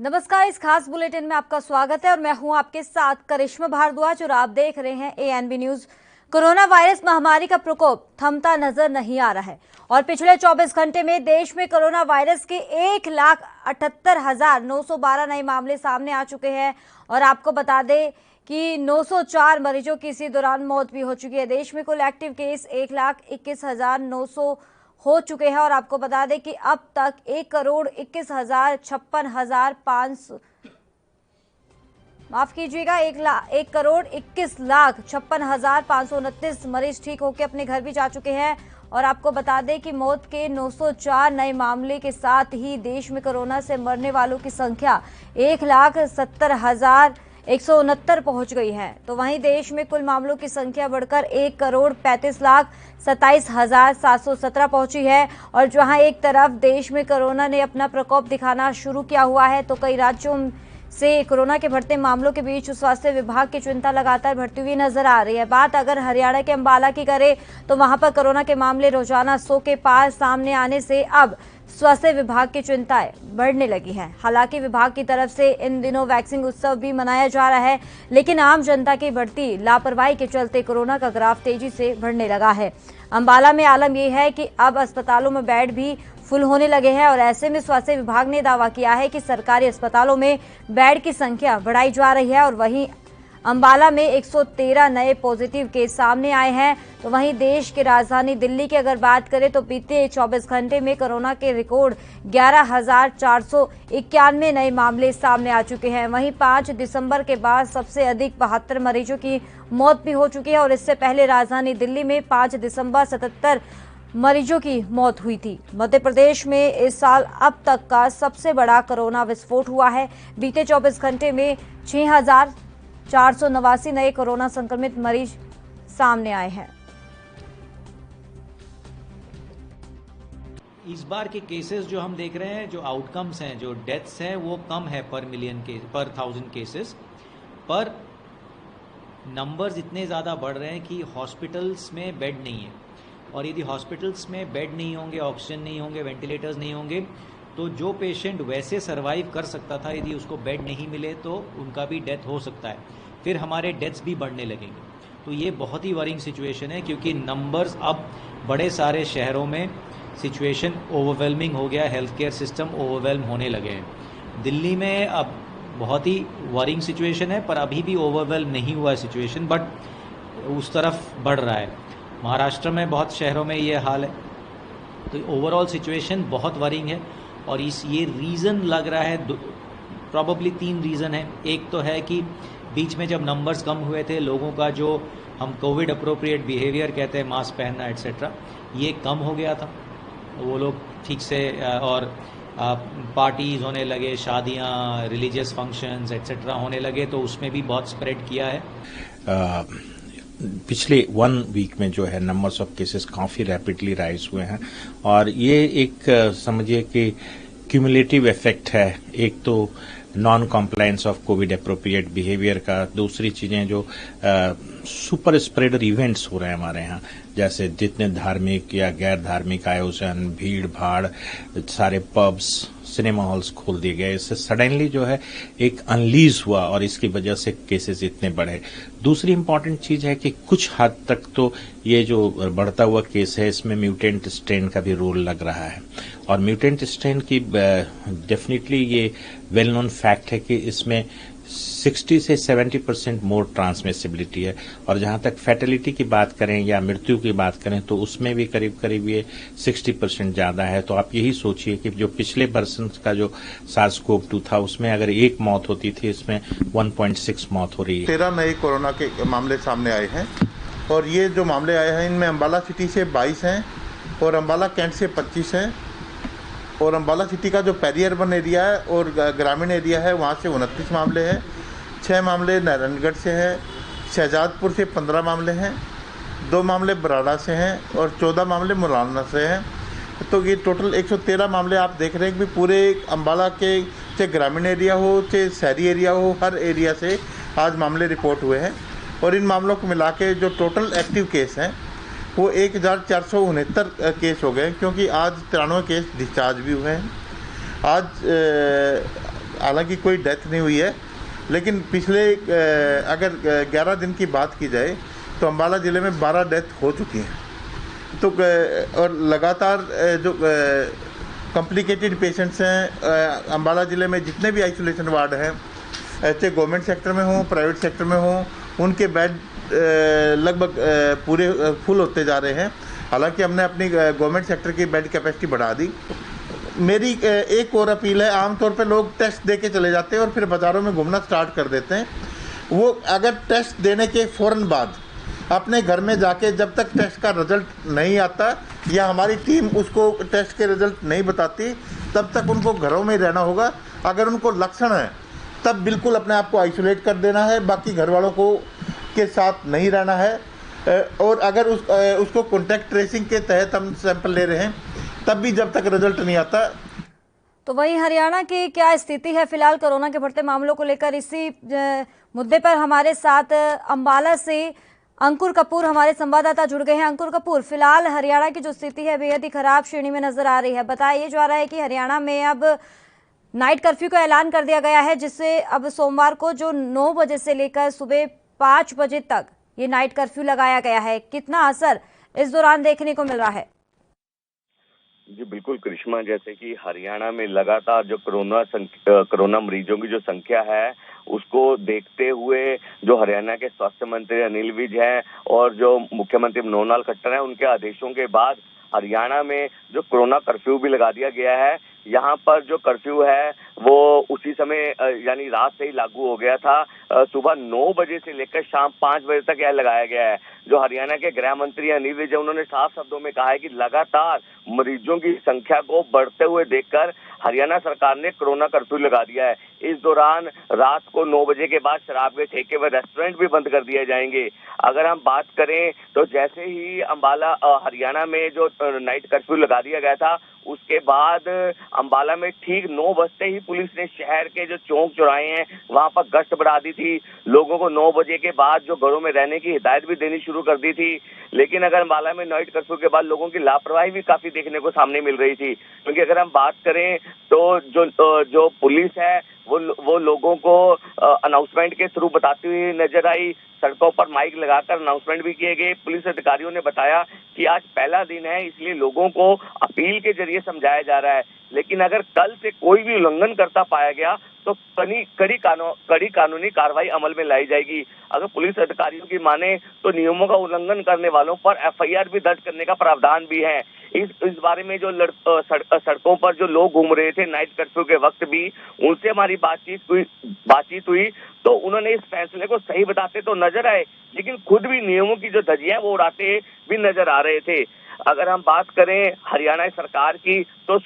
नमस्कार, इस खास बुलेटिन में आपका स्वागत है और मैं हूं आपके साथ करिश्मा भारद्वाज और आप देख रहे हैं एएनबी न्यूज। कोरोना वायरस महामारी का प्रकोप थमता नजर नहीं आ रहा है और पिछले 24 घंटे में देश में कोरोना वायरस के 1,78,912 नए मामले सामने आ चुके हैं और आपको बता दें कि 904 मरीजों की इसी दौरान मौत भी हो चुकी है। देश में कुल एक्टिव केस 1,21,900 हो चुके हैं और आपको बता दें कि अब तक 1,21,56,500 माफ कीजिएगा 1,21,56,529 मरीज ठीक होकर अपने घर भी जा चुके हैं। और आपको बता दें कि मौत के 904 नए मामले के साथ ही देश में कोरोना से मरने वालों की संख्या 1,70,169 पहुंच गई है। तो वहीं देश में कुल मामलों की संख्या बढ़कर 1,35,27,717 पहुंची है। और जहां एक तरफ देश में कोरोना ने अपना प्रकोप दिखाना शुरू किया हुआ है तो कई राज्यों से कोरोना के बढ़ते मामलों के बीच स्वास्थ्य विभाग की चिंता लगातार बढ़ती हुई नजर आ रही है। बात अगर हरियाणा के अंबाला की करें तो वहां पर कोरोना के मामले रोजाना 100 के पार सामने आने से अब स्वास्थ्य विभाग की चिंताएं बढ़ने लगी हैं। हालांकि विभाग की तरफ से इन दिनों वैक्सीन उत्सव भी मनाया जा रहा है, लेकिन आम जनता की बढ़ती लापरवाही के चलते कोरोना का ग्राफ तेजी से बढ़ने लगा है। अंबाला में आलम यह है कि अब अस्पतालों में बेड भी फुल होने लगे हैं और ऐसे में स्वास्थ्य विभाग ने दावा किया है कि सरकारी अस्पतालों में बेड की संख्या बढ़ाई जा रही है। और वहीं अंबाला में 113 नए पॉजिटिव केस सामने आए हैं। तो वहीं देश की राजधानी दिल्ली की अगर बात करें तो बीते 24 घंटे में कोरोना के रिकॉर्ड 11,491 नए मामले सामने आ चुके हैं। वहीं 5 दिसंबर के बाद सबसे अधिक 72 मरीजों की मौत भी हो चुकी है और इससे पहले राजधानी दिल्ली में 5 दिसंबर 77 मरीजों की मौत हुई थी। मध्य प्रदेश में इस साल अब तक का सबसे बड़ा कोरोना विस्फोट हुआ है। बीते 24 घंटे में 6,489 नए कोरोना संक्रमित मरीज सामने आए हैं। इस बार के केसेस जो हम देख रहे हैं, जो आउटकम्स हैं, जो डेथ्स हैं, वो कम है पर 1000 केसेस, पर नंबर्स इतने ज़्यादा बढ़ रहे हैं कि हॉस्पिटल्स में बेड नहीं है। और यदि हॉस्पिटल्स में बेड नहीं होंगे, ऑक्सीजन नहीं होंगे, वेंटिलेटर्स नहीं होंगे, तो जो पेशेंट वैसे सरवाइव कर सकता था, यदि उसको बेड नहीं मिले तो उनका भी डेथ हो सकता है। फिर हमारे डेथ्स भी बढ़ने लगेंगे। तो ये बहुत ही वरिंग सिचुएशन है क्योंकि नंबर्स अब बड़े सारे शहरों में सिचुएशन ओवरवेलमिंग हो गया, हेल्थ केयर सिस्टम ओवरवेलम होने लगे हैं। दिल्ली में अब बहुत ही वरिंग सिचुएशन है, पर अभी भी ओवरवेलम नहीं हुआ है सिचुएशन, बट उस तरफ बढ़ रहा है। महाराष्ट्र में बहुत शहरों में ये हाल है। तो ओवरऑल सिचुएशन बहुत वरिंग है और ये रीज़न लग रहा है, प्रॉबली 3 रीज़न है। एक तो है कि बीच में जब नंबर्स कम हुए थे, लोगों का जो हम कोविड अप्रोप्रिएट बिहेवियर कहते हैं, मास्क पहनना एट्सेट्रा, ये कम हो गया था। वो लोग ठीक से और पार्टीज होने लगे, शादियाँ, रिलीजियस फंक्शंस एट्सेट्रा होने लगे, तो उसमें भी बहुत स्प्रेड किया है। पिछले 1 वीक में जो है नंबर्स ऑफ केसेस काफी रैपिडली राइज हुए हैं और ये एक समझिए कि क्यूमुलेटिव इफेक्ट है। एक तो non compliance of Covid appropriate behaviour का, दूसरी चीजें जो सुपर स्प्रेडर इवेंट्स हो रहे हैं हमारे यहाँ, जैसे जितने धार्मिक या गैर धार्मिक आयोजन, भीड़ भाड़, सारे पब्स, सिनेमा हॉल्स खोल दिए गए। इससे सडनली जो है एक अनलीज हुआ और इसकी वजह से केसेस इतने बढ़े। दूसरी इंपॉर्टेंट चीज है कि कुछ हद तक तो ये जो बढ़ता हुआ केस है, इसमें म्यूटेंट स्ट्रेन का भी रोल लग रहा है। और म्यूटेंट स्ट्रेन की डेफिनेटली ये वेल नोन फैक्ट है कि इसमें 60 से 70% मोर ट्रांसमिसिबिलिटी है। और जहां तक फैटेलिटी की बात करें या मृत्यु की बात करें तो उसमें भी करीब करीब ये 60% ज्यादा है। तो आप यही सोचिए कि जो पिछले वर्षन का जो SARS-CoV-2 था, उसमें अगर 1 मौत होती थी, इसमें 1.6 मौत हो रही है। 13 नए कोरोना के मामले सामने आए हैं और ये जो मामले आए हैं इनमें अंबाला सिटी से 22 हैं और अंबाला कैंट से 25 हैं और अंबाला सिटी का जो पेरी अर्बन एरिया है और ग्रामीण एरिया है वहाँ से 29 मामले हैं। 6 मामले नारायणगढ़ से हैं, शहजादपुर से 15 मामले हैं, 2 मामले बराड़ा से हैं और 14 मामले मुलाना से हैं। तो ये टोटल 113 मामले आप देख रहे हैं कि पूरे अंबाला के, चाहे ग्रामीण एरिया हो चाहे शहरी एरिया हो, हर एरिया से आज मामले रिपोर्ट हुए हैं। और इन मामलों को मिला के जो टोटल एक्टिव केस हैं वो 1,469 केस हो गए, क्योंकि आज 93 केस डिस्चार्ज भी हुए हैं। हालांकि कोई डेथ नहीं हुई है, लेकिन पिछले अगर 11 दिन की बात की जाए तो अम्बाला ज़िले में 12 डेथ हो चुकी हैं। तो और लगातार जो कॉम्प्लिकेटेड पेशेंट्स हैं अम्बाला ज़िले में, जितने भी आइसोलेशन वार्ड हैं, चाहे गवर्नमेंट सेक्टर में हों, प्राइवेट सेक्टर में हों, उनके बेड लगभग पूरे फुल होते जा रहे हैं। हालांकि हमने अपनी गवर्नमेंट सेक्टर की बेड कैपेसिटी बढ़ा दी। मेरी एक और अपील है, आमतौर पे लोग टेस्ट दे के चले जाते हैं और फिर बाज़ारों में घूमना स्टार्ट कर देते हैं। वो अगर टेस्ट देने के फ़ौरन बाद अपने घर में जाके जब तक टेस्ट का रिजल्ट नहीं आता या हमारी टीम उसको टेस्ट के रिजल्ट नहीं बताती, तब तक उनको घरों में ही रहना होगा। अगर उनको लक्षण है तब बिल्कुल अपने आप को आइसोलेट कर देना है, बाकी घर वालों को के साथ नहीं रहना है। और अगर उसको कॉन्टैक्ट ट्रेसिंग के तहत हम सैंपल ले रहे हैं तब भी जब तक रिजल्ट नहीं आता। तो वहीं हरियाणा की क्या स्थिति है फिलहाल कोरोना के बढ़ते मामलों को लेकर, इसी मुद्दे पर हमारे साथ अंबाला से अंकुर कपूर हमारे संवाददाता जुड़ गए हैं। अंकुर कपूर, फिलहाल हरियाणा की जो स्थिति है बेहद ही खराब श्रेणी में नजर आ रही है। बताया जा रहा है कि हरियाणा में अब नाइट कर्फ्यू का ऐलान कर दिया गया है, जिससे अब सोमवार को जो 9 बजे से लेकर सुबह 5 बजे तक ये नाइट कर्फ्यू लगाया गया है। कितना असर इस दौरान देखने को मिल रहा है? जी बिल्कुल करिश्मा, जैसे कि हरियाणा में लगातार जो कोरोना मरीजों की जो संख्या है उसको देखते हुए जो हरियाणा के स्वास्थ्य मंत्री अनिल विज हैं और जो मुख्यमंत्री मनोहर खट्टर हैं, उनके आदेशों के बाद हरियाणा में जो कोरोना कर्फ्यू भी लगा दिया गया है। यहाँ पर जो कर्फ्यू है वो उसी समय यानी रात से ही लागू हो गया था। सुबह 9 बजे से लेकर शाम 5 बजे तक यह लगाया गया है। जो हरियाणा के गृह मंत्री अनिल विज, उन्होंने साफ शब्दों में कहा है कि लगातार मरीजों की संख्या को बढ़ते हुए देखकर हरियाणा सरकार ने कोरोना कर्फ्यू लगा दिया है। इस दौरान रात को 9 बजे के बाद शराब के ठेके व रेस्टोरेंट भी बंद कर दिए जाएंगे। अगर हम बात करें तो जैसे ही अंबाला हरियाणा में जो नाइट कर्फ्यू लगा दिया गया था, उसके बाद अंबाला में ठीक 9 बजते ही पुलिस ने शहर के जो चौक चौराहे हैं वहां पर गश्त बढ़ा दी थी। लोगों को 9 बजे के बाद जो घरों में रहने की हिदायत भी देनी शुरू कर दी थी। लेकिन अगर अंबाला में नाइट कर्फ्यू के बाद लोगों की लापरवाही भी काफी देखने को सामने मिल रही थी, क्योंकि अगर हम बात करें तो जो पुलिस है वो लोगों को अनाउंसमेंट के थ्रू बताती हुई नजर आई। सड़कों पर माइक लगाकर अनाउंसमेंट भी किए गए। पुलिस अधिकारियों ने बताया कि आज पहला दिन है, इसलिए लोगों को अपील के जरिए समझाया जा रहा है। लेकिन अगर कल से कोई भी उल्लंघन करता पाया गया तो कड़ी कानूनी कार्रवाई अमल में लाई जाएगी। अगर पुलिस अधिकारियों की माने तो नियमों का उल्लंघन करने वालों पर FIR भी दर्ज करने का प्रावधान भी है। इस बारे में जो सड़कों पर जो लोग घूम रहे थे नाइट कर्फ्यू के वक्त भी, उनसे हमारी बातचीत हुई तो उन्होंने इस फैसले को सही बताते तो नजर आए, लेकिन खुद भी नियमों की जो धज्जियां वो उड़ाते भी नजर आ रहे थे। अगर हम बात करें हरियाणा सरकार की तो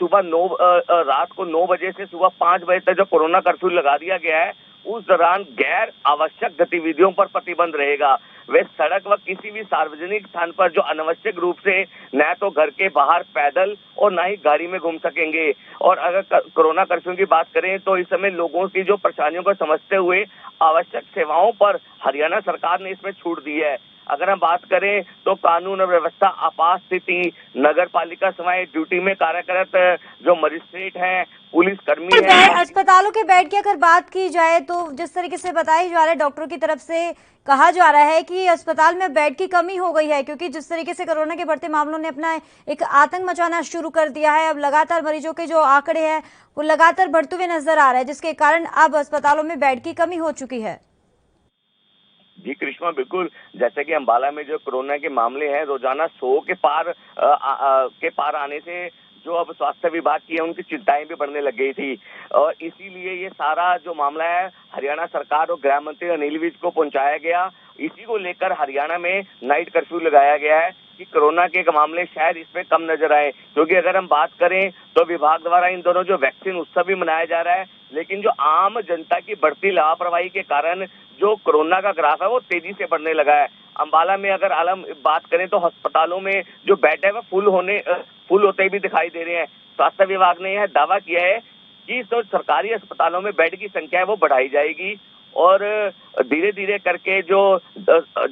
रात को 9 बजे से सुबह 5 बजे तक जो कोरोना कर्फ्यू लगा दिया गया है, उस दौरान गैर आवश्यक गतिविधियों पर प्रतिबंध रहेगा। वे सड़क व किसी भी सार्वजनिक स्थान पर जो अनावश्यक रूप से न तो घर के बाहर पैदल और न ही गाड़ी में घूम सकेंगे। और अगर कोरोना कर्फ्यू की बात करें तो इस समय लोगों की जो परेशानियों को समझते हुए आवश्यक सेवाओं पर हरियाणा सरकार ने इसमें छूट दी है। अगर हम बात करें तो कानून और व्यवस्था, आपात स्थिति, नगर पालिका सेवाएं, ड्यूटी में कार्यरत जो मजिस्ट्रेट हैं, पुलिस कर्मी हैं, अस्पतालों के बेड की अगर बात की जाए तो जिस तरीके से बताया जा रहा है, डॉक्टरों की तरफ से कहा जा रहा है कि अस्पताल में बेड की कमी हो गई है, क्योंकि जिस तरीके से कोरोना के बढ़ते मामलों ने अपना एक आतंक मचाना शुरू कर दिया है। अब लगातार मरीजों के जो आंकड़े हैं वो लगातार बढ़ते हुए नजर आ रहे हैं, जिसके कारण अब अस्पतालों में बेड की कमी हो चुकी है। जी करिश्मा, बिल्कुल। जैसे कि अंबाला में जो कोरोना के मामले हैं रोजाना 100 के पार आने से जो अब स्वास्थ्य विभाग की है उनकी चिंताएं भी बढ़ने लग गई थी। और इसीलिए ये सारा जो मामला है हरियाणा सरकार और गृह मंत्री अनिल विज को पहुंचाया गया। इसी को लेकर हरियाणा में नाइट कर्फ्यू लगाया गया है कि कोरोना के मामले शायद इसमें कम नजर आए। क्योंकि अगर हम बात करें तो विभाग द्वारा इन दोनों जो वैक्सीन उत्सव भी मनाया जा रहा है, लेकिन जो आम जनता की बढ़ती लापरवाही के कारण जो कोरोना का ग्राफ है वो तेजी से बढ़ने लगा है। अंबाला में अगर आलम बात करें तो अस्पतालों में जो बेड है वो फुल होते भी दिखाई दे रहे हैं। स्वास्थ्य विभाग ने यह दावा किया है कि तो सरकारी अस्पतालों में बेड की संख्या है वो बढ़ाई जाएगी और धीरे धीरे करके जो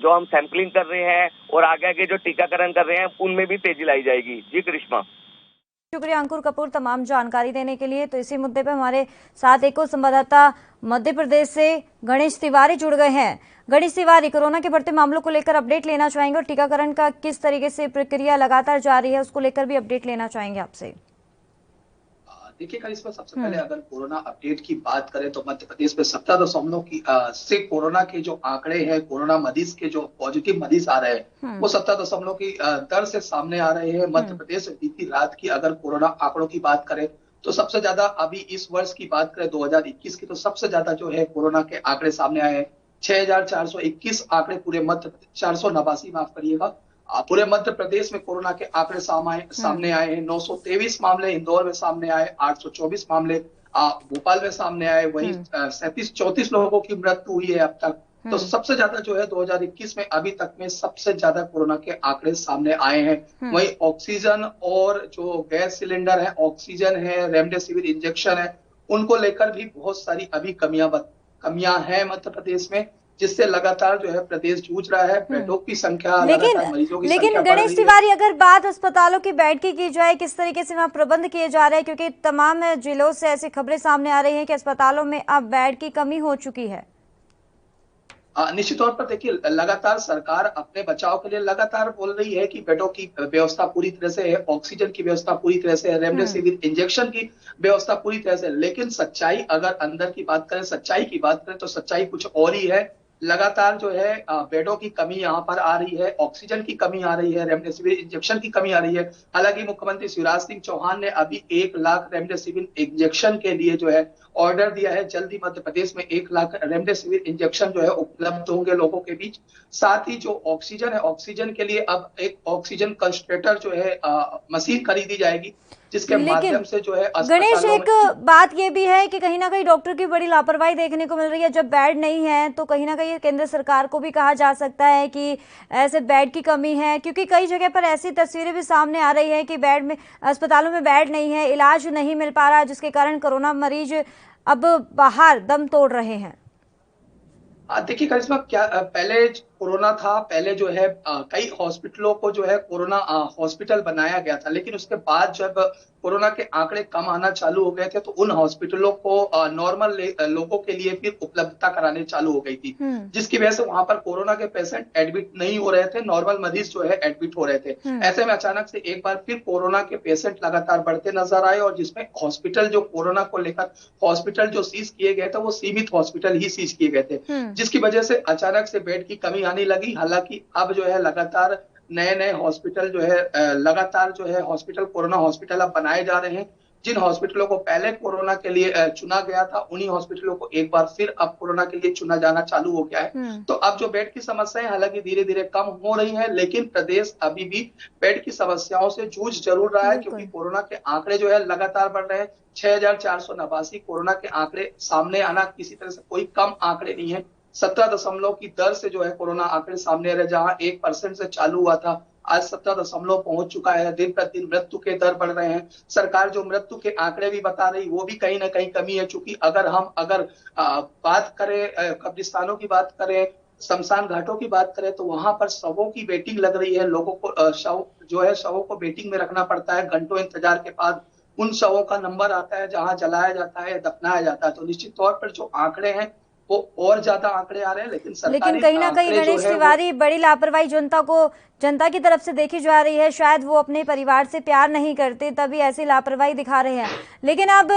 हम सैंपलिंग कर रहे हैं और आगे जो टीकाकरण कर रहे हैं उनमें भी तेजी लाई जाएगी। जी करिश्मा। शुक्रिया अंकुर कपूर तमाम जानकारी देने के लिए। तो इसी मुद्दे पर हमारे साथ एक और संवाददाता मध्य प्रदेश से गणेश तिवारी जुड़ गए हैं। गणेश तिवारी, कोरोना के बढ़ते मामलों को लेकर अपडेट लेना चाहेंगे और टीकाकरण का किस तरीके से प्रक्रिया लगातार जारी है उसको लेकर भी अपडेट लेना चाहेंगे आपसे। देखिए करिश्मा, सबसे पहले अगर कोरोना अपडेट की बात करें तो मध्य प्रदेश में 17 से कोरोना के जो आंकड़े हैं, कोरोना मरीज के जो पॉजिटिव मरीज आ रहे हैं वो 17 की दर से सामने आ रहे हैं। मध्य प्रदेश में बीती रात की अगर कोरोना आंकड़ों की बात करें तो सबसे ज्यादा अभी इस वर्ष की बात करें 2021 की, तो सबसे ज्यादा जो है कोरोना के आंकड़े सामने आए हैं। 6421 आंकड़े पूरे मध्य 489 माफ करिएगा, पूरे मध्य प्रदेश में कोरोना के आंकड़े सामने आए हैं। 923 मामले इंदौर में सामने आए, 824 मामले भोपाल में सामने आए, वहीं 34 लोगों की मृत्यु हुई है अब तक। तो सबसे ज्यादा जो है 2021 में अभी तक में सबसे ज्यादा कोरोना के आंकड़े सामने आए हैं। वहीं ऑक्सीजन और जो गैस सिलेंडर है, ऑक्सीजन है, रेमडेसिविर इंजेक्शन है, उनको लेकर भी बहुत सारी अभी कमियां हैं मध्य प्रदेश में, जिससे लगातार जो है प्रदेश जूझ रहा है। बेडों की संख्या, मरीजों की लेकिन गणेश तिवारी, अगर बात अस्पतालों की बेड की जाए, किस तरीके से वहाँ प्रबंध किए जा रहे हैं, क्योंकि तमाम जिलों से ऐसी खबरें सामने आ रही हैं कि अस्पतालों में अब बेड की कमी हो चुकी है। निश्चित तौर पर देखिए, लगातार सरकार अपने बचाव के लिए लगातार बोल रही है कि बेडों की व्यवस्था पूरी तरह से है, ऑक्सीजन की व्यवस्था पूरी तरह से है, रेमडेसिविर इंजेक्शन की व्यवस्था पूरी तरह से है। लेकिन सच्चाई अगर अंदर की बात करें, सच्चाई की बात करें तो सच्चाई कुछ और ही है। लगातार जो है बेडों की कमी यहाँ पर आ रही है, ऑक्सीजन की कमी आ रही है, रेमडेसिविर इंजेक्शन की कमी आ रही है। हालांकि मुख्यमंत्री शिवराज सिंह चौहान ने अभी 1 लाख रेमडेसिविर इंजेक्शन के लिए जो है ऑर्डर दिया है। जल्दी मध्य प्रदेश में 1 लाख रेमडेसिविर इंजेक्शन जो है उपलब्ध होंगे लोगों के बीच। साथ ही जो ऑक्सीजन है, ऑक्सीजन के लिए अब एक ऑक्सीजन कंसंट्रेटर जो है मशीन खरीदी जाएगी, जिसके माध्यम से जो है गणेश, एक बात ये भी है कि कहीं ना कहीं डॉक्टर की बड़ी लापरवाही देखने को मिल रही है। जब बेड नहीं है तो कहीं ना कहीं केंद्र सरकार को भी कहा जा सकता है कि ऐसे बेड की कमी है, क्योंकि कई जगह पर ऐसी तस्वीरें भी सामने आ रही है कि बेड में, अस्पतालों में बेड नहीं है, इलाज नहीं मिल पा रहा, जिसके कारण कोरोना मरीज अब बाहर दम तोड़ रहे हैं। देखिए करिश्मा, क्या पहले कोरोना था, पहले जो है कई हॉस्पिटलों को जो है कोरोना हॉस्पिटल बनाया गया था, लेकिन उसके बाद जब कोरोना के आंकड़े कम आना चालू हो गए थे तो उन हॉस्पिटलों को नॉर्मल लोगों के लिए फिर उपलब्धता कराने चालू हो गई थी, जिसकी वजह से वहां पर कोरोना के पेशेंट एडमिट नहीं हो रहे थे, नॉर्मल मरीज जो है एडमिट हो रहे थे। ऐसे में अचानक से एक बार फिर कोरोना के पेशेंट लगातार बढ़ते नजर आए, और जिसमें हॉस्पिटल जो कोरोना को लेकर हॉस्पिटल जो सीज किए गए थे वो सीमित हॉस्पिटल ही सीज किए गए थे, जिसकी वजह से अचानक से बेड की कमी आने लगी। हालांकि अब जो है लगातार नए हॉस्पिटल जो है लगातार जो है हॉस्पिटल, कोरोना हॉस्पिटल अब बनाए जा रहे हैं। जिन हॉस्पिटलों को पहले कोरोना के लिए चुना गया था, उन्हीं हॉस्पिटलों को एक बार फिर अब कोरोना के लिए चुना जाना चालू हो गया है। तो अब जो बेड की समस्याएं हालांकि धीरे धीरे कम हो रही है, लेकिन प्रदेश अभी भी बेड की समस्याओं से जूझ जरूर रहा है, क्योंकि कोरोना के आंकड़े जो है लगातार बढ़ रहे हैं। 6489 कोरोना के आंकड़े सामने आना किसी तरह से कोई कम आंकड़े नहीं है। 17 की दर से जो है कोरोना आंकड़े सामने रहे, जहां 1% से चालू हुआ था, आज 17 पहुंच चुका है। दिन प्रतिदिन मृत्यु के दर बढ़ रहे हैं। सरकार जो मृत्यु के आंकड़े भी बता रही, वो भी कहीं ना कहीं कमी है, चूंकि अगर बात करें कब्रिस्तानों की बात करें, शमशान घाटों की बात करें, तो वहां पर शवों की वेटिंग लग रही है। लोगों को शवों को वेटिंग में रखना पड़ता है, घंटों इंतजार के बाद उन शवों का नंबर आता है जहां जलाया जाता है, दफनाया जाता है। तो निश्चित तौर पर जो आंकड़े हैं वो और ज्यादा आंकड़े आ रहे हैं, लेकिन कहीं ना कहीं गणेश तिवारी, बड़ी लापरवाही जनता की तरफ से देखी जा रही है। शायद वो अपने परिवार से प्यार नहीं करते, तभी ऐसी लापरवाही दिखा रहे हैं। लेकिन अब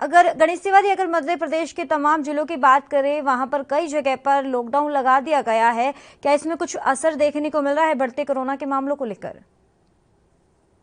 अगर गणेश तिवारी, अगर मध्य प्रदेश के तमाम जिलों की बात करें, वहां पर कई जगह पर लॉकडाउन लगा दिया गया है, क्या इसमें कुछ असर देखने को मिल रहा है बढ़ते कोरोना के मामलों को लेकर?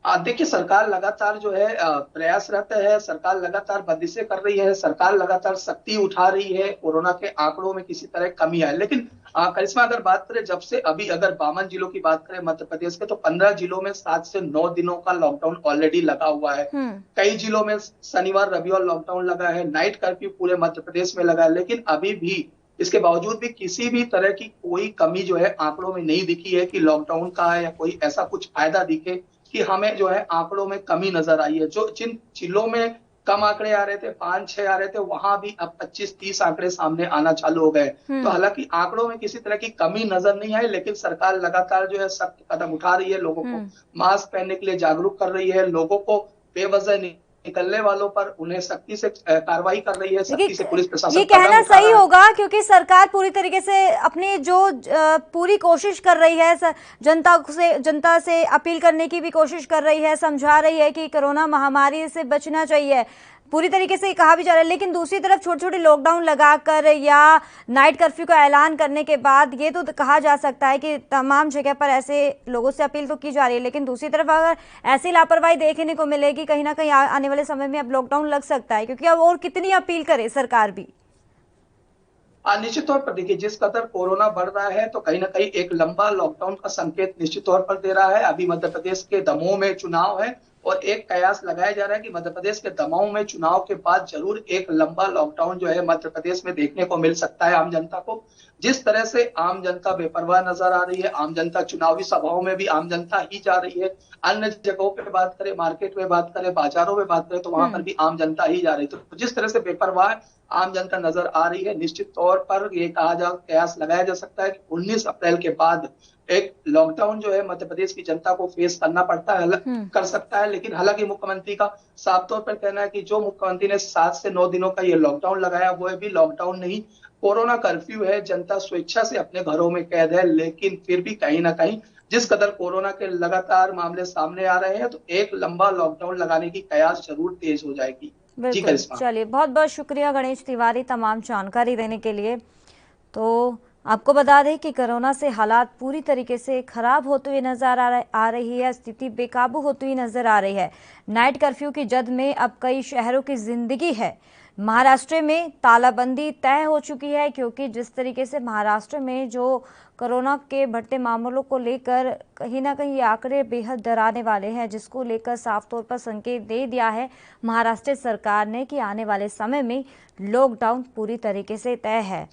देखिए, सरकार लगातार जो है प्रयासरत है, सरकार लगातार बंदिशें कर रही है, सरकार लगातार सख्ती उठा रही है, कोरोना के आंकड़ों में किसी तरह कमी आए। लेकिन करिश्मा, अगर बात करें जब से अभी, अगर 52 जिलों की बात करें मध्य प्रदेश के, तो 15 जिलों में 7 से 9 दिनों का लॉकडाउन ऑलरेडी लगा हुआ है। कई जिलों में शनिवार रविवार लॉकडाउन लगा है, नाइट कर्फ्यू पूरे मध्य प्रदेश में लगा है। लेकिन अभी भी, इसके बावजूद भी किसी भी तरह की कोई कमी जो है आंकड़ों में नहीं दिखी है कि लॉकडाउन का है या कोई ऐसा कुछ फायदा दिखे कि हमें जो है आंकड़ों में कमी नजर आई है। जो जिन जिलों में कम आंकड़े आ रहे थे, 5-6 आ रहे थे, वहां भी अब 25-30 आंकड़े सामने आना चालू हो गए। तो हालांकि आंकड़ों में किसी तरह की कमी नजर नहीं आई, लेकिन सरकार लगातार जो है सख्त कदम उठा रही है, लोगों को मास्क पहनने के लिए जागरूक कर रही है, लोगों को बेवजह निकलने वालों पर उन्हें सख्ती से कार्रवाई कर रही है, सख्ती से पुलिस प्रशासन ये कहना सही होगा क्योंकि सरकार पूरी तरीके से अपनी जो पूरी कोशिश कर रही है, जनता से अपील करने की भी कोशिश कर रही है, समझा रही है कि कोरोना महामारी से बचना चाहिए, पूरी तरीके से कहा भी जा रहा है। लेकिन दूसरी तरफ छोटे छोटे लॉकडाउन लगाकर या नाइट कर्फ्यू का ऐलान करने के बाद ये तो कहा जा सकता है कि तमाम जगह पर ऐसे लोगों से अपील तो की जा रही है, लेकिन दूसरी तरफ अगर ऐसी लापरवाही देखने को मिलेगी कहीं ना कहीं आने वाले समय में अब लॉकडाउन लग सकता है, क्योंकि अब और कितनी अपील करे सरकार भी। निश्चित तौर पर देखिए, जिस कदर कोरोना बढ़ रहा है तो कहीं ना कहीं एक लंबा लॉकडाउन का संकेत निश्चित तौर पर दे रहा है। अभी मध्य प्रदेश के दमोह में चुनाव है और एक कयास लगाया जा रहा है कि मध्य प्रदेश के दमोह में चुनाव के बाद जरूर एक लंबा लॉकडाउन जो है मध्य प्रदेश में देखने को मिल सकता है आम जनता को। जिस तरह से आम जनता बेपरवाह नजर आ रही है, आम जनता चुनावी सभाओं में भी आम जनता ही जा रही है, अन्य जगहों पे बात करें, मार्केट में बात करें, बाजारों में बात करें तो वहां पर भी आम जनता ही जा रही है। तो जिस तरह से बेपरवाह आम जनता नजर आ रही है, निश्चित तौर पर ये कयास लगाया जा सकता है कि 19 अप्रैल के बाद एक लॉकडाउन जो है मध्य प्रदेश की जनता को फेस करना पड़ता है, कर सकता है। लेकिन हालांकि मुख्यमंत्री का साफ तौर पर कहना है कि जो मुख्यमंत्री ने 7 से 9 दिनों का ये लॉकडाउन लगाया वो भी लॉकडाउन नहीं, कोरोना कर्फ्यू है। जनता स्वेच्छा से अपने घरों में कैद है, लेकिन फिर भी कहीं ना कहीं जिस कदर कोरोना के लगातार मामले सामने आ रहे हैं तो एक लंबा लॉकडाउन लगाने की कयास जरूर तेज हो जाएगी। बिल्कुल, चलिए बहुत बहुत शुक्रिया गणेश तिवारी तमाम जानकारी देने के लिए। तो आपको बता दें कि कोरोना से हालात पूरी तरीके से खराब होते हुए नजर आ रही है, स्थिति बेकाबू होती हुई नजर आ रही है। नाइट कर्फ्यू की जद में अब कई शहरों की जिंदगी है। महाराष्ट्र में तालाबंदी तय हो चुकी है, क्योंकि जिस तरीके से महाराष्ट्र में जो कोरोना के बढ़ते मामलों को लेकर कहीं ना कहीं ये आंकड़े बेहद डराने वाले हैं, जिसको लेकर साफ तौर पर संकेत दे दिया है महाराष्ट्र सरकार ने कि आने वाले समय में लॉकडाउन पूरी तरीके से तय है।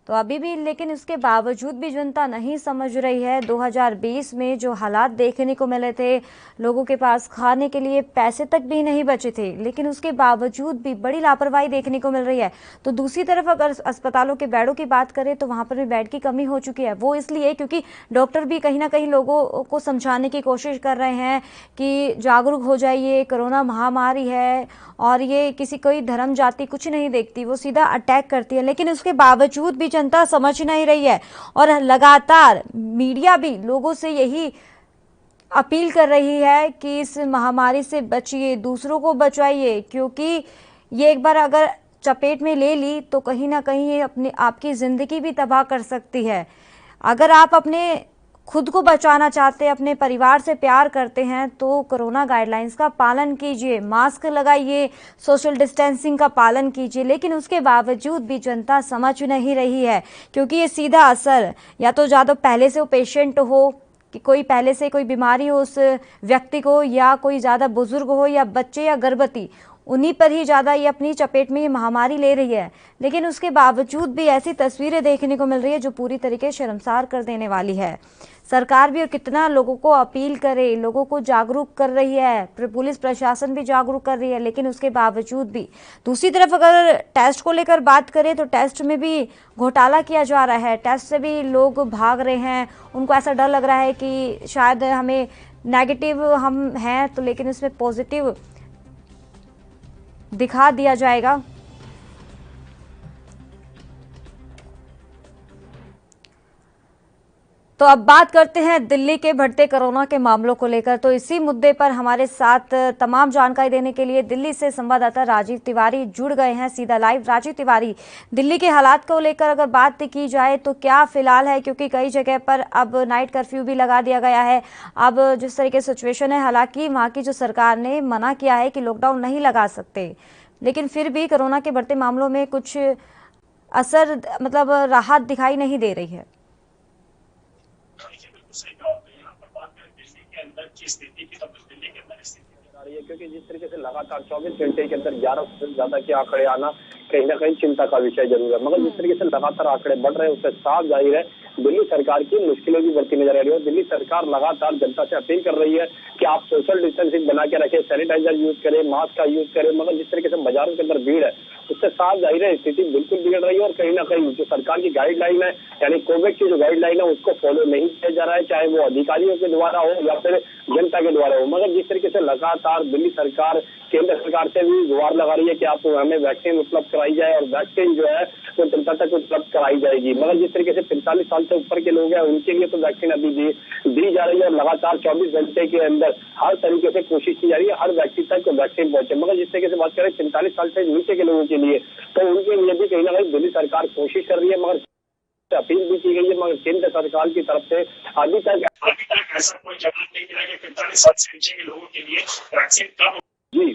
तो अभी भी लेकिन उसके बावजूद भी जनता नहीं समझ रही है। 2020 में जो हालात देखने को मिले थे, लोगों के पास खाने के लिए पैसे तक भी नहीं बचे थे, लेकिन उसके बावजूद भी बड़ी लापरवाही देखने को मिल रही है। तो दूसरी तरफ अगर अस्पतालों के बेडों की बात करें तो वहां पर भी बेड की कमी हो चुकी है। वो इसलिए क्योंकि डॉक्टर भी कहीं ना कहीं लोगों को समझाने की कोशिश कर रहे हैं कि जागरूक हो जाइए, कोरोना महामारी है और ये किसी कोई धर्म जाति कुछ नहीं देखती, वो सीधा अटैक करती है। लेकिन उसके बावजूद भी जनता समझ नहीं रही है और लगातार मीडिया भी लोगों से यही अपील कर रही है कि इस महामारी से बचिए, दूसरों को बचाइए, क्योंकि ये एक बार अगर चपेट में ले ली तो कहीं ना कहीं ये अपनी आपकी जिंदगी भी तबाह कर सकती है। अगर आप अपने खुद को बचाना चाहते हैं, अपने परिवार से प्यार करते हैं तो कोरोना गाइडलाइंस का पालन कीजिए, मास्क लगाइए, सोशल डिस्टेंसिंग का पालन कीजिए। लेकिन उसके बावजूद भी जनता समझ नहीं रही है, क्योंकि ये सीधा असर या तो ज़्यादा पहले से वो पेशेंट हो कि कोई पहले से कोई बीमारी हो उस व्यक्ति को, या कोई ज़्यादा बुजुर्ग हो या बच्चे या गर्भवती, उन्हीं पर ही ज़्यादा ये अपनी चपेट में ये महामारी ले रही है। लेकिन उसके बावजूद भी ऐसी तस्वीरें देखने को मिल रही है जो पूरी तरीके से शर्मसार कर देने वाली है। सरकार भी और कितना लोगों को अपील करे, लोगों को जागरूक कर रही है, पुलिस प्रशासन भी जागरूक कर रही है, लेकिन उसके बावजूद भी दूसरी तरफ अगर टेस्ट को लेकर बात करें तो टेस्ट में भी घोटाला किया जा रहा है। टेस्ट से भी लोग भाग रहे हैं, उनको ऐसा डर लग रहा है कि शायद हमें नेगेटिव हम हैं तो लेकिन इसमें पॉजिटिव दिखा दिया जाएगा। तो अब बात करते हैं दिल्ली के बढ़ते कोरोना के मामलों को लेकर। तो इसी मुद्दे पर हमारे साथ तमाम जानकारी देने के लिए दिल्ली से संवाददाता राजीव तिवारी जुड़ गए हैं सीधा लाइव। राजीव तिवारी, दिल्ली के हालात को लेकर अगर बात की जाए तो क्या फिलहाल है, क्योंकि कई जगह पर अब नाइट कर्फ्यू भी लगा दिया गया है। अब जिस तरीके से सिचुएशन है, हालांकि वहाँ की जो सरकार ने मना किया है कि लॉकडाउन नहीं लगा सकते, लेकिन फिर भी कोरोना के बढ़ते मामलों में कुछ असर मतलब राहत दिखाई नहीं दे रही है। क्योंकि जिस तरीके से लगातार 24 घंटे के अंदर 11 से ज्यादा के आंकड़े आना कहीं ना कहीं चिंता का विषय जरूर है, मगर जिस तरीके से लगातार आंकड़े बढ़ रहे हैं उससे साफ जाहिर है दिल्ली सरकार की मुश्किलें भी बढ़ती नजर आ रही है। दिल्ली सरकार लगातार जनता से अपील कर रही है कि आप सोशल डिस्टेंसिंग बना के रखें, सैनिटाइजर यूज करें, मास्क का यूज करें, मगर जिस तरीके से बाजारों के अंदर भीड़ है उससे साफ जाहिर है स्थिति बिल्कुल बिगड़ रही है। और कहीं ना कहीं जो सरकार की गाइडलाइन है, यानी कोविड की जो गाइडलाइन है, उसको फॉलो नहीं किया जा रहा है, चाहे वो अधिकारियों के द्वारा हो या फिर जनता के द्वारा हो। मगर जिस तरीके से लगातार दिल्ली सरकार केंद्र सरकार से भी गुहार लगा रही है कि आप हमें वैक्सीन उपलब्ध कराई जाए और वैक्सीन जो है वो जनता तक उपलब्ध कराई जाएगी, मगर जिस तरीके से 45 साल से ऊपर के लोग हैं उनके लिए तो वैक्सीन अभी दी जा रही है और लगातार 24 घंटे के अंदर हर तरीके से कोशिश की जा रही है हर व्यक्ति तक वैक्सीन पहुंचे। मगर जिस तरीके से बात करें 45 साल से नीचे के लोगों के लिए, तो उनके लिए भी कहीं ना कहीं दिल्ली सरकार कोशिश कर रही है, मगर अपील भी की गई है, मगर केंद्र सरकार की तरफ से अभी तक ऐसा कोई जवाब नहीं मिला कि 45 साल से नीचे के लोगों के लिए वैक्सीन कब। जी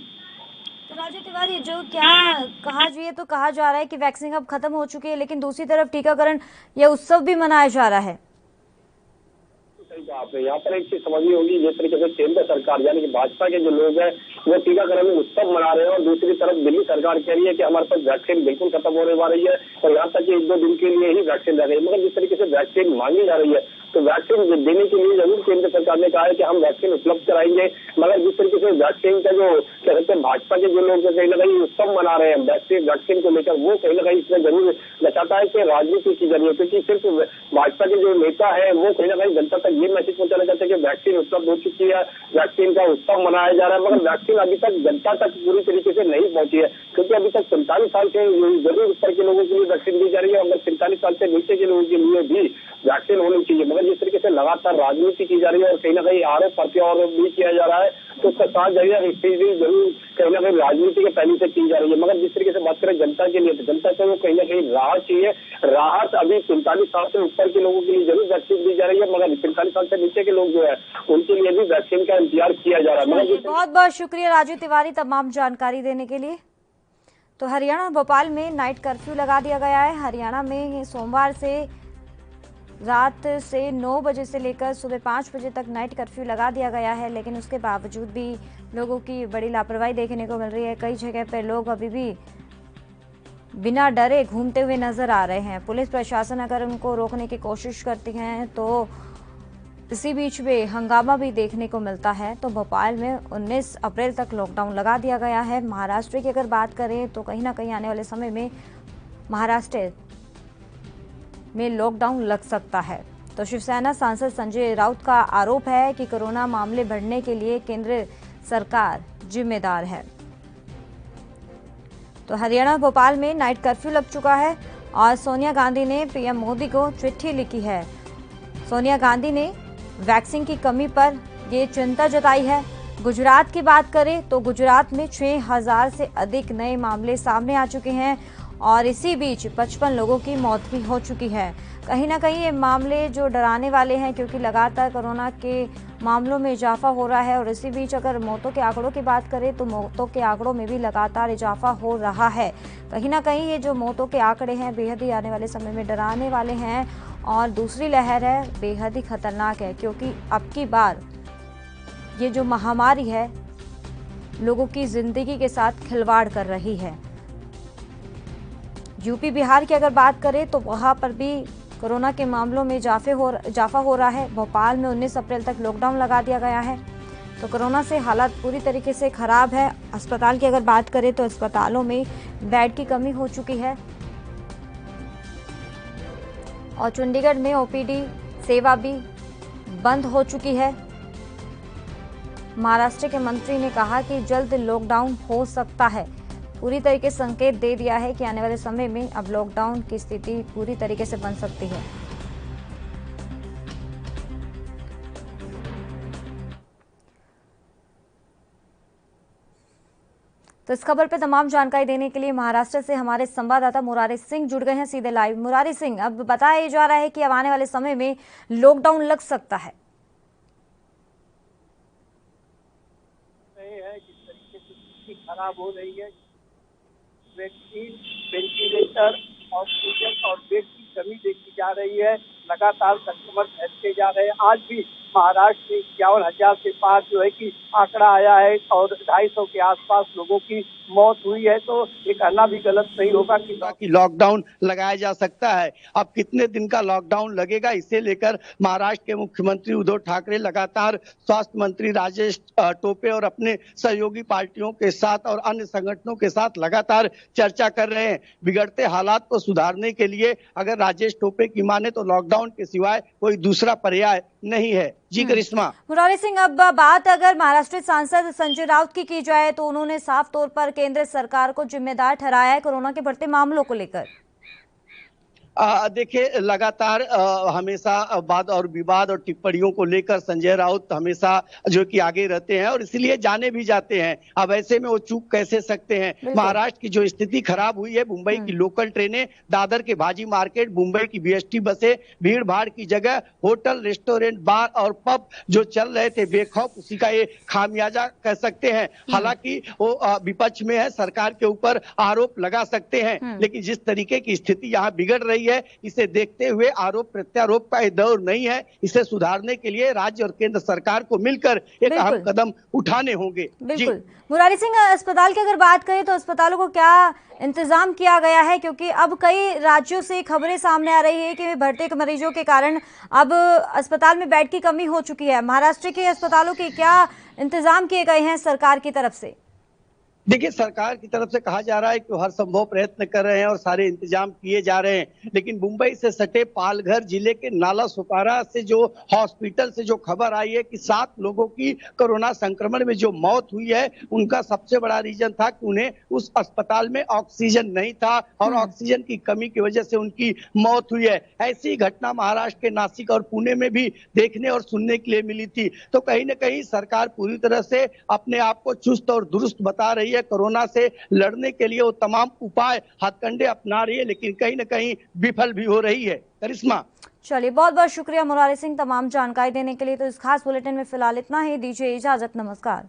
तो राजू तिवारी, जो क्या कहा जा रहा है कि वैक्सीन अब खत्म हो चुकी है, लेकिन दूसरी तरफ टीकाकरण या उत्सव भी मनाया जा रहा है। आपने यहाँ पर एक चीज समझनी होगी, जिस तरीके से केंद्र सरकार यानी कि भाजपा के जो लोग हैं वो टीकाकरण में उत्सव मना रहे हैं और दूसरी तरफ दिल्ली सरकार कह रही है कि हमारे पास वैक्सीन बिल्कुल खत्म होने वाली है और यहाँ तक कि 1-2 दिन के लिए ही वैक्सीन रह गई। मगर जिस तरीके से वैक्सीन मांगी जा रही है तो वैक्सीन देने के लिए जरूर केंद्र सरकार ने कहा है कि हम वैक्सीन उपलब्ध कराएंगे, मगर जिस तरीके से वैक्सीन का जो क्या कहते हैं भाजपा के जो लोग कहीं ना कहीं उत्सव मना रहे हैं वैक्सीन को लेकर, वो कहीं ना कहीं इसमें जरूर दर्शाता है कि राजनीति की जरूरत, क्योंकि सिर्फ भाजपा के जो नेता है वो कहीं ना कहीं जनता तक ये मैसेज पहुंचाना चाहते हैं कि वैक्सीन उपलब्ध हो चुकी है, वैक्सीन का उत्सव मनाया जा रहा है, मगर वैक्सीन अभी तक जनता तक पूरी तरीके से नहीं पहुंची है, क्योंकि अभी तक 45 साल से जरूर ऊपर के लोगों के लिए वैक्सीन दी जा रही है, अगर 45 साल से नीचे के लोगों के लिए भी वैक्सीन होनी चाहिए। मगर जिस तरीके से लगातार राजनीति की जा रही है और कहीं ना कहीं आरोप प्रत्यारोप भी किया जा रहा है, तो उसका साथ जरिए स्थिति जरूर कहीं ना कहीं राजनीति के पहलू से की जा रही है। मगर जिस तरीके से बात करें जनता के लिए, तो जनता को कहीं ना कहीं राहत चाहिए। राहत अभी 45 साल से ऊपर के लोगों के लिए जरूर वैक्सीन दी जा रही है, मगर 45 साल से नीचे के लोग जो है उनके लिए भी वैक्सीन का इंतजार किया जा रहा है। बहुत बहुत शुक्रिया राजू तिवारी तमाम जानकारी देने के लिए। तो हरियाणा और भोपाल में नाइट कर्फ्यू लगा दिया गया है। हरियाणा में सोमवार से रात से 9 बजे से लेकर सुबह 5 बजे तक नाइट कर्फ्यू लगा दिया गया है, लेकिन उसके बावजूद भी लोगों की बड़ी लापरवाही देखने को मिल रही है। कई जगह पर लोग अभी भी बिना डरे घूमते हुए नजर आ रहे हैं। पुलिस प्रशासन अगर उनको रोकने की कोशिश करती है तो इसी बीच में हंगामा भी देखने को मिलता है। तो भोपाल में 19 अप्रैल तक लॉकडाउन लगा दिया गया है। महाराष्ट्र की अगर बात करें तो कहीं ना कहीं आने वाले समय में महाराष्ट्र में लॉकडाउन लग सकता है। तो शिवसेना सांसद संजय राउत का आरोप है कि कोरोना मामले बढ़ने के लिए केंद्र सरकार जिम्मेदार है। तो हरियाणा भोपाल में नाइट कर्फ्यू लग चुका है और सोनिया गांधी ने पीएम मोदी को चिट्ठी लिखी है। सोनिया गांधी ने वैक्सीन की कमी पर ये चिंता जताई है। गुजरात की बात करें तो गुजरात में 6000 से अधिक नए मामले सामने आ चुके हैं और इसी बीच 55 लोगों की मौत भी हो चुकी है। कहीं ना कहीं ये मामले जो डराने वाले हैं, क्योंकि लगातार कोरोना के मामलों में इजाफा हो रहा है और इसी बीच अगर मौतों के आंकड़ों की बात करें तो मौतों के आंकड़ों में भी लगातार इजाफा हो रहा है। कहीं ना कहीं ये जो मौतों के आंकड़े हैं बेहद ही आने वाले समय में डराने वाले हैं और दूसरी लहर है बेहद ही खतरनाक है, क्योंकि अब की बार ये जो महामारी है लोगों की जिंदगी के साथ खिलवाड़ कर रही है। यूपी बिहार की अगर बात करें तो वहां पर भी कोरोना के मामलों में इजाफा हो रहा है। भोपाल में 19 अप्रैल तक लॉकडाउन लगा दिया गया है। तो कोरोना से हालात पूरी तरीके से खराब है। अस्पताल की अगर बात करें तो अस्पतालों में बेड की कमी हो चुकी है और चंडीगढ़ में ओपीडी सेवा भी बंद हो चुकी है। महाराष्ट्र के मंत्री ने कहा कि जल्द लॉकडाउन हो सकता है। पूरी तरीके से संकेत दे दिया है कि आने वाले समय में अब लॉकडाउन की स्थिति पूरी तरीके से बन सकती है। तो इस खबर पर तमाम जानकारी देने के लिए महाराष्ट्र से हमारे संवाददाता मुरारी सिंह जुड़ गए हैं सीधे लाइव। मुरारी सिंह, अब बताया जा रहा है कि अब आने वाले समय में लॉकडाउन लग सकता है। जिस तरीके से स्थिति खराब हो रही है, वैक्सीन, वेंटिलेटर, ऑक्सीजन और बेड की कमी देखी जा रही है। लगातार कस्टमर फैलते जा रहे हैं। आज भी महाराष्ट्र में 51,000 से पार जो है कि आंकड़ा आया है और 250 के आसपास लोगों की मौत हुई है, तो ये कहना भी गलत नहीं होगा कि लॉकडाउन लगाया जा सकता है। अब कितने दिन का लॉकडाउन लगेगा, इसे लेकर महाराष्ट्र के मुख्यमंत्री उद्धव ठाकरे लगातार स्वास्थ्य मंत्री राजेश टोपे और अपने सहयोगी पार्टियों के साथ और अन्य संगठनों के साथ लगातार चर्चा कर रहे हैं। बिगड़ते हालात को सुधारने के लिए अगर राजेश टोपे की माने तो लॉकडाउन के सिवाय कोई दूसरा पर्याय नहीं है। जी करिश्मा। मुरारी सिंह, अब बात अगर महाराष्ट्र सांसद संजय राउत की जाए तो उन्होंने साफ तौर पर केंद्र सरकार को जिम्मेदार ठहराया है कोरोना के बढ़ते मामलों को लेकर। देखिए, लगातार हमेशा वाद और विवाद और टिप्पणियों को लेकर संजय राउत हमेशा जो कि आगे रहते हैं और इसलिए जाने भी जाते हैं। अब ऐसे में वो चूक कैसे सकते हैं। महाराष्ट्र की जो स्थिति खराब हुई है, मुंबई की लोकल ट्रेनें, दादर के भाजी मार्केट, मुंबई की बीएसटी बसें, भीड़ भाड़ की जगह होटल, रेस्टोरेंट, बार और पब जो चल रहे थे बेखौफ, उसी का ये खामियाजा कह सकते हैं। हालांकि वो विपक्ष में है, सरकार के ऊपर आरोप लगा सकते हैं, लेकिन जिस तरीके की स्थिति यहाँ बिगड़ रही है इसे देखते हुए आरोप प्रत्यारोप का ये दौर नहीं है। इसे सुधारने के लिए राज्य और केंद्र सरकार को मिलकर एक अहम कदम उठाने होंगे। बिल्कुल। मुरारी सिंह, अस्पताल की अगर बात करें तो अस्पतालों को क्या इंतजाम किया गया है, क्योंकि अब कई राज्यों से खबरें सामने आ रही है कि बढ़ते मरीजों के कारण अब अस्पताल में बेड की कमी हो चुकी है। महाराष्ट्र के अस्पतालों के क्या इंतजाम किए गए हैं सरकार की तरफ से? देखिए, सरकार की तरफ से कहा जा रहा है कि हर संभव प्रयत्न कर रहे हैं और सारे इंतजाम किए जा रहे हैं, लेकिन मुंबई से सटे पालघर जिले के नाला सुपारा से जो हॉस्पिटल से जो खबर आई है कि 7 लोगों की कोरोना संक्रमण में जो मौत हुई है, उनका सबसे बड़ा रीजन था कि उन्हें उस अस्पताल में ऑक्सीजन नहीं था और ऑक्सीजन की कमी की वजह से उनकी मौत हुई है। ऐसी घटना महाराष्ट्र के नासिक और पुणे में भी देखने और सुनने के लिए मिली थी। तो कहीं न कहीं सरकार पूरी तरह से अपने आप को चुस्त और दुरुस्त बता रही है। कोरोना से लड़ने के लिए वो तमाम उपाय हथकंडे अपना रही है, लेकिन कहीं न कहीं विफल भी हो रही है। करिश्मा। चलिए, बहुत बहुत शुक्रिया मुरारी सिंह तमाम जानकारी देने के लिए। तो इस खास बुलेटिन में फिलहाल इतना ही। दीजिए इजाजत, नमस्कार।